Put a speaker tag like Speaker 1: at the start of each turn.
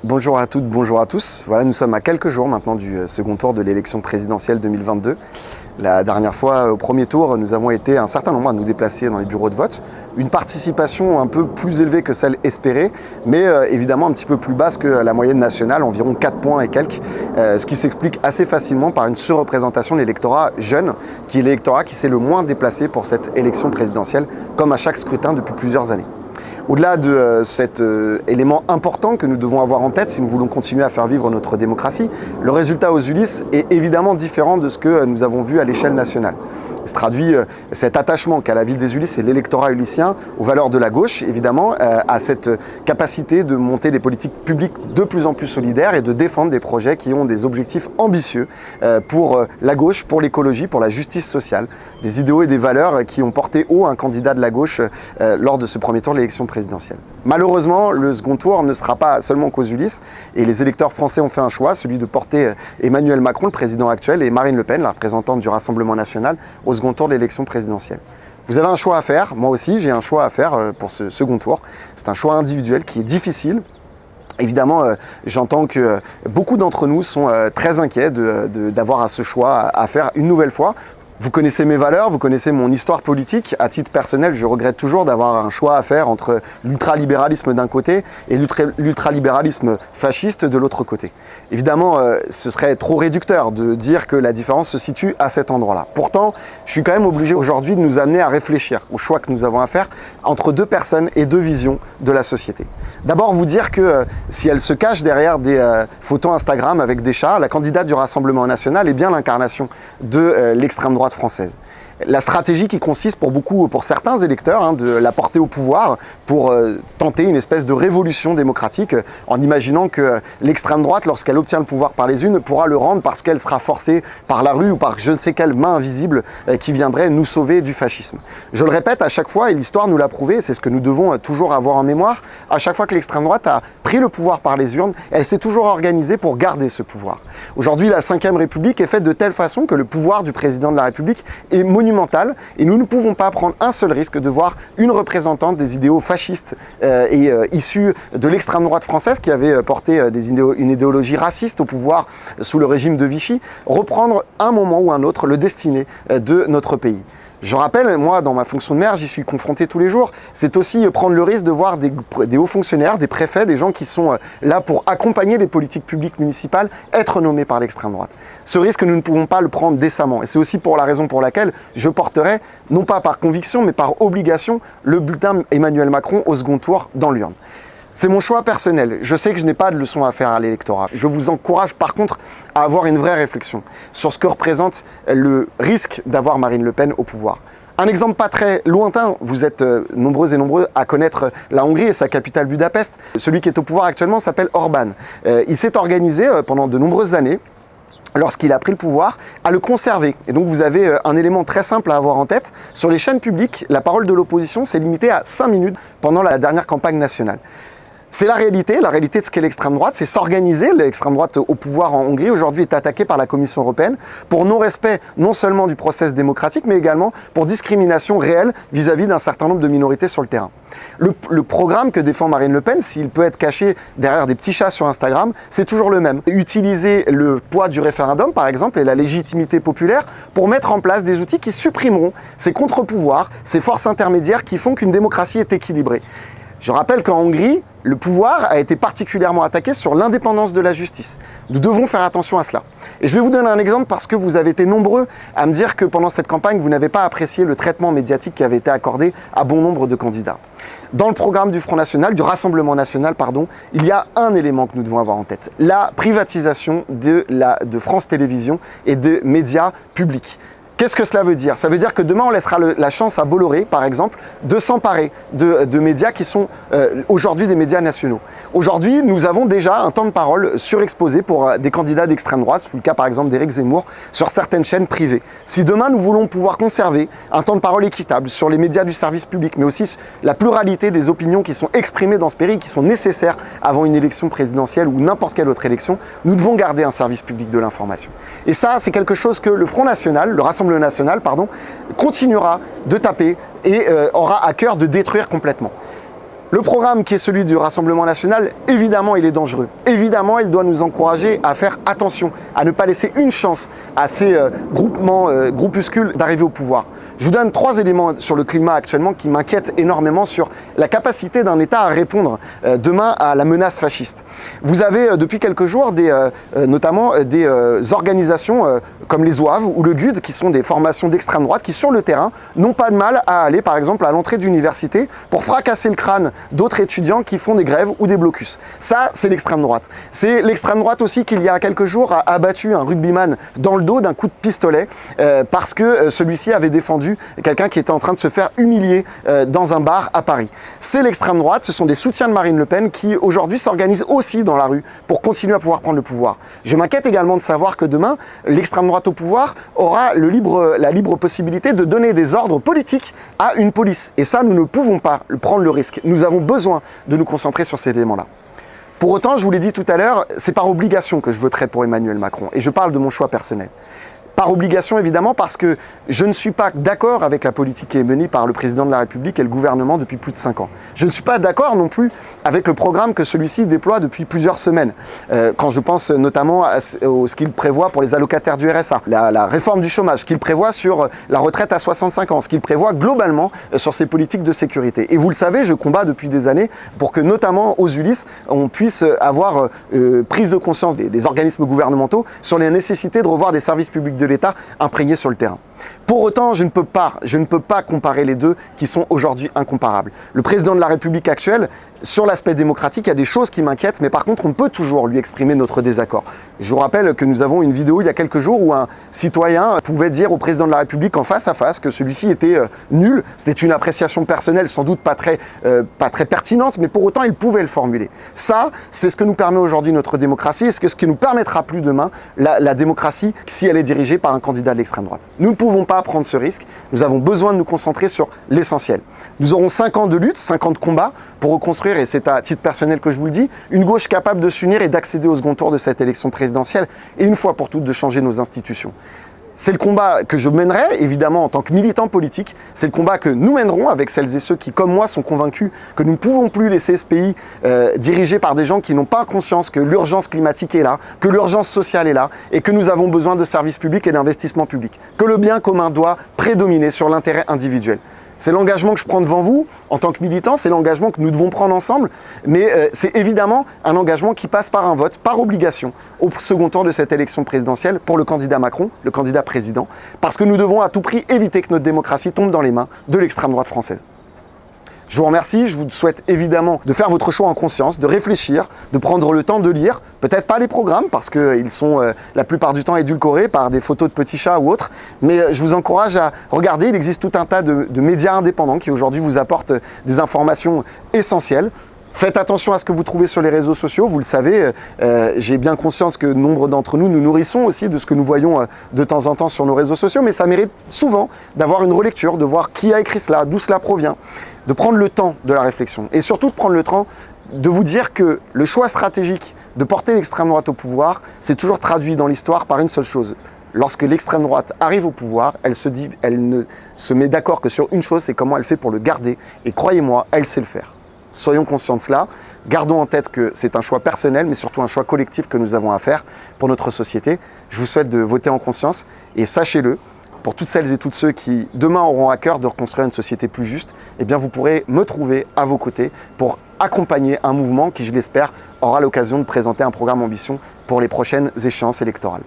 Speaker 1: Bonjour à toutes, bonjour à tous. Voilà, nous sommes à quelques jours maintenant du second tour de l'élection présidentielle 2022. La dernière fois, au premier tour, nous avons été un certain nombre à nous déplacer dans les bureaux de vote. Une participation un peu plus élevée que celle espérée, mais évidemment un petit peu plus basse que la moyenne nationale, environ 4 points et quelques, ce qui s'explique assez facilement par une surreprésentation de l'électorat jeune, qui est l'électorat qui s'est le moins déplacé pour cette élection présidentielle, comme à chaque scrutin depuis plusieurs années. Au-delà de cet élément important que nous devons avoir en tête si nous voulons continuer à faire vivre notre démocratie, le résultat aux ULIS est évidemment différent de ce que nous avons vu à l'échelle nationale. Il se traduit cet attachement qu'a la ville des Ulis et l'électorat ulyssien aux valeurs de la gauche, évidemment, à cette capacité de monter des politiques publiques de plus en plus solidaires et de défendre des projets qui ont des objectifs ambitieux pour la gauche, pour l'écologie, pour la justice sociale, des idéaux et des valeurs qui ont porté haut un candidat de la gauche lors de ce premier tour de l'élection présidentielle. Malheureusement, le second tour ne sera pas seulement qu'aux Ulis et les électeurs français ont fait un choix, celui de porter Emmanuel Macron, le président actuel, et Marine Le Pen, la représentante du Rassemblement national, au second tour de l'élection présidentielle. Vous avez un choix à faire, moi aussi j'ai un choix à faire pour ce second tour. C'est un choix individuel qui est difficile. Évidemment, j'entends que beaucoup d'entre nous sont très inquiets d'avoir à ce choix à faire une nouvelle fois. Vous connaissez mes valeurs, vous connaissez mon histoire politique. À titre personnel, je regrette toujours d'avoir un choix à faire entre l'ultralibéralisme d'un côté et l'ultralibéralisme fasciste de l'autre côté. Évidemment, ce serait trop réducteur de dire que la différence se situe à cet endroit-là. Pourtant, je suis quand même obligé aujourd'hui de nous amener à réfléchir au choix que nous avons à faire entre deux personnes et deux visions de la société. D'abord, vous dire que si elle se cache derrière des photos Instagram avec des chats, la candidate du Rassemblement national est bien l'incarnation de l'extrême droite française. La stratégie qui consiste pour certains électeurs de la porter au pouvoir pour tenter une espèce de révolution démocratique en imaginant que l'extrême droite, lorsqu'elle obtient le pouvoir par les unes, pourra le rendre parce qu'elle sera forcée par la rue ou par je ne sais quelle main invisible qui viendrait nous sauver du fascisme. Je le répète à chaque fois, et l'histoire nous l'a prouvé, c'est ce que nous devons toujours avoir en mémoire, à chaque fois que l'extrême droite a pris le pouvoir par les urnes, elle s'est toujours organisée pour garder ce pouvoir. Aujourd'hui, la Ve République est faite de telle façon que le pouvoir du président de la République est monumental et nous ne pouvons pas prendre un seul risque de voir une représentante des idéaux fascistes et issue de l'extrême droite française qui avait porté une idéologie raciste au pouvoir sous le régime de Vichy, reprendre un moment ou un autre le destiné de notre pays. Je rappelle, moi, dans ma fonction de maire, j'y suis confronté tous les jours. C'est aussi prendre le risque de voir des hauts fonctionnaires, des préfets, des gens qui sont là pour accompagner les politiques publiques municipales, être nommés par l'extrême droite. Ce risque, nous ne pouvons pas le prendre décemment. Et c'est aussi pour la raison pour laquelle je porterai, non pas par conviction, mais par obligation, le bulletin Emmanuel Macron au second tour dans l'urne. C'est mon choix personnel. Je sais que je n'ai pas de leçon à faire à l'électorat. Je vous encourage par contre à avoir une vraie réflexion sur ce que représente le risque d'avoir Marine Le Pen au pouvoir. Un exemple pas très lointain, vous êtes nombreux et nombreux à connaître la Hongrie et sa capitale Budapest. Celui qui est au pouvoir actuellement s'appelle Orban. Il s'est organisé pendant de nombreuses années, lorsqu'il a pris le pouvoir, à le conserver. Et donc vous avez un élément très simple à avoir en tête. Sur les chaînes publiques, la parole de l'opposition s'est limitée à 5 minutes pendant la dernière campagne nationale. C'est la réalité de ce qu'est l'extrême droite, c'est s'organiser. L'extrême droite au pouvoir en Hongrie aujourd'hui est attaquée par la Commission européenne pour non-respect non seulement du processus démocratique, mais également pour discrimination réelle vis-à-vis d'un certain nombre de minorités sur le terrain. Le programme que défend Marine Le Pen, s'il peut être caché derrière des petits chats sur Instagram, c'est toujours le même. Utiliser le poids du référendum, par exemple, et la légitimité populaire pour mettre en place des outils qui supprimeront ces contre-pouvoirs, ces forces intermédiaires qui font qu'une démocratie est équilibrée. Je rappelle qu'en Hongrie, le pouvoir a été particulièrement attaqué sur l'indépendance de la justice. Nous devons faire attention à cela. Et je vais vous donner un exemple parce que vous avez été nombreux à me dire que pendant cette campagne, vous n'avez pas apprécié le traitement médiatique qui avait été accordé à bon nombre de candidats. Dans le programme du Front National, du Rassemblement National, il y a un élément que nous devons avoir en tête. La privatisation de France Télévisions et des médias publics. Qu'est-ce que cela veut dire? Ça veut dire que demain, on laissera la chance à Bolloré, par exemple, de s'emparer de médias qui sont aujourd'hui des médias nationaux. Aujourd'hui, nous avons déjà un temps de parole surexposé pour des candidats d'extrême droite, c'est le cas par exemple d'Éric Zemmour, sur certaines chaînes privées. Si demain, nous voulons pouvoir conserver un temps de parole équitable sur les médias du service public, mais aussi la pluralité des opinions qui sont exprimées dans ce pays, qui sont nécessaires avant une élection présidentielle ou n'importe quelle autre élection, nous devons garder un service public de l'information. Et ça, c'est quelque chose que le Front National, le Rassemblement National, continuera de taper et aura à cœur de détruire complètement. Le programme qui est celui du Rassemblement national, évidemment, il est dangereux. Évidemment, il doit nous encourager à faire attention, à ne pas laisser une chance à ces groupuscules d'arriver au pouvoir. Je vous donne 3 éléments sur le climat actuellement qui m'inquiètent énormément sur la capacité d'un État à répondre demain à la menace fasciste. Vous avez depuis quelques jours notamment des organisations comme les Zouaves ou le GUD, qui sont des formations d'extrême droite, qui sur le terrain n'ont pas de mal à aller par exemple à l'entrée d'université pour fracasser le crâne d'autres étudiants qui font des grèves ou des blocus. Ça, c'est l'extrême droite. C'est l'extrême droite aussi qui, il y a quelques jours, a abattu un rugbyman dans le dos d'un coup de pistolet parce que celui-ci avait défendu quelqu'un qui était en train de se faire humilier dans un bar à Paris. C'est l'extrême droite, ce sont des soutiens de Marine Le Pen qui aujourd'hui s'organisent aussi dans la rue pour continuer à pouvoir prendre le pouvoir. Je m'inquiète également de savoir que demain, l'extrême droite au pouvoir aura la libre possibilité de donner des ordres politiques à une police. Et ça, nous ne pouvons pas prendre le risque. Nous avons besoin de nous concentrer sur ces éléments-là. Pour autant, je vous l'ai dit tout à l'heure, c'est par obligation que je voterai pour Emmanuel Macron. Et je parle de mon choix personnel. Par obligation, évidemment, parce que je ne suis pas d'accord avec la politique qui est menée par le président de la République et le gouvernement depuis plus de 5 ans. Je ne suis pas d'accord non plus avec le programme que celui-ci déploie depuis plusieurs semaines. Quand je pense notamment à ce qu'il prévoit pour les allocataires du RSA, la réforme du chômage, ce qu'il prévoit sur la retraite à 65 ans, ce qu'il prévoit globalement sur ses politiques de sécurité. Et vous le savez, je combats depuis des années pour que notamment aux Ulysse, on puisse avoir prise de conscience des organismes gouvernementaux sur les nécessités de revoir des services publics de l'État imprégnés sur le terrain. Pour autant, je ne peux pas comparer les deux qui sont aujourd'hui incomparables. Le président de la République actuel, sur l'aspect démocratique, il y a des choses qui m'inquiètent, mais par contre, on peut toujours lui exprimer notre désaccord. Je vous rappelle que nous avons une vidéo il y a quelques jours où un citoyen pouvait dire au président de la République en face à face que celui-ci était nul. C'était une appréciation personnelle, sans doute pas très pertinente, mais pour autant, il pouvait le formuler. Ça, c'est ce que nous permet aujourd'hui notre démocratie et ce qui nous permettra plus demain la démocratie si elle est dirigée par un candidat de l'extrême droite. Nous ne pouvons pas prendre ce risque. Nous avons besoin de nous concentrer sur l'essentiel. Nous aurons 5 ans de lutte, 5 ans de combat pour reconstruire, et c'est à titre personnel que je vous le dis, une gauche capable de s'unir et d'accéder au second tour de cette élection présidentielle et une fois pour toutes de changer nos institutions. C'est le combat que je mènerai, évidemment, en tant que militant politique. C'est le combat que nous mènerons avec celles et ceux qui, comme moi, sont convaincus que nous ne pouvons plus laisser ce pays dirigé par des gens qui n'ont pas conscience que l'urgence climatique est là, que l'urgence sociale est là, et que nous avons besoin de services publics et d'investissements publics. Que le bien commun doit prédominer sur l'intérêt individuel. C'est l'engagement que je prends devant vous en tant que militant, c'est l'engagement que nous devons prendre ensemble, mais c'est évidemment un engagement qui passe par un vote, par obligation, au second tour de cette élection présidentielle pour le candidat Macron, le candidat président, parce que nous devons à tout prix éviter que notre démocratie tombe dans les mains de l'extrême droite française. Je vous remercie, je vous souhaite évidemment de faire votre choix en conscience, de réfléchir, de prendre le temps de lire, peut-être pas les programmes parce qu'ils sont la plupart du temps édulcorés par des photos de petits chats ou autres, mais je vous encourage à regarder, il existe tout un tas de médias indépendants qui aujourd'hui vous apportent des informations essentielles. Faites attention à ce que vous trouvez sur les réseaux sociaux, vous le savez, j'ai bien conscience que nombre d'entre nous nourrissons aussi de ce que nous voyons de temps en temps sur nos réseaux sociaux, mais ça mérite souvent d'avoir une relecture, de voir qui a écrit cela, d'où cela provient, de prendre le temps de la réflexion et surtout de prendre le temps de vous dire que le choix stratégique de porter l'extrême droite au pouvoir, c'est toujours traduit dans l'histoire par une seule chose. Lorsque l'extrême droite arrive au pouvoir, elle ne se met d'accord que sur une chose, c'est comment elle fait pour le garder. Et croyez-moi, elle sait le faire. Soyons conscients de cela, gardons en tête que c'est un choix personnel, mais surtout un choix collectif que nous avons à faire pour notre société. Je vous souhaite de voter en conscience et sachez-le, pour toutes celles et tous ceux qui demain auront à cœur de reconstruire une société plus juste, eh bien vous pourrez me trouver à vos côtés pour accompagner un mouvement qui, je l'espère, aura l'occasion de présenter un programme ambition pour les prochaines échéances électorales.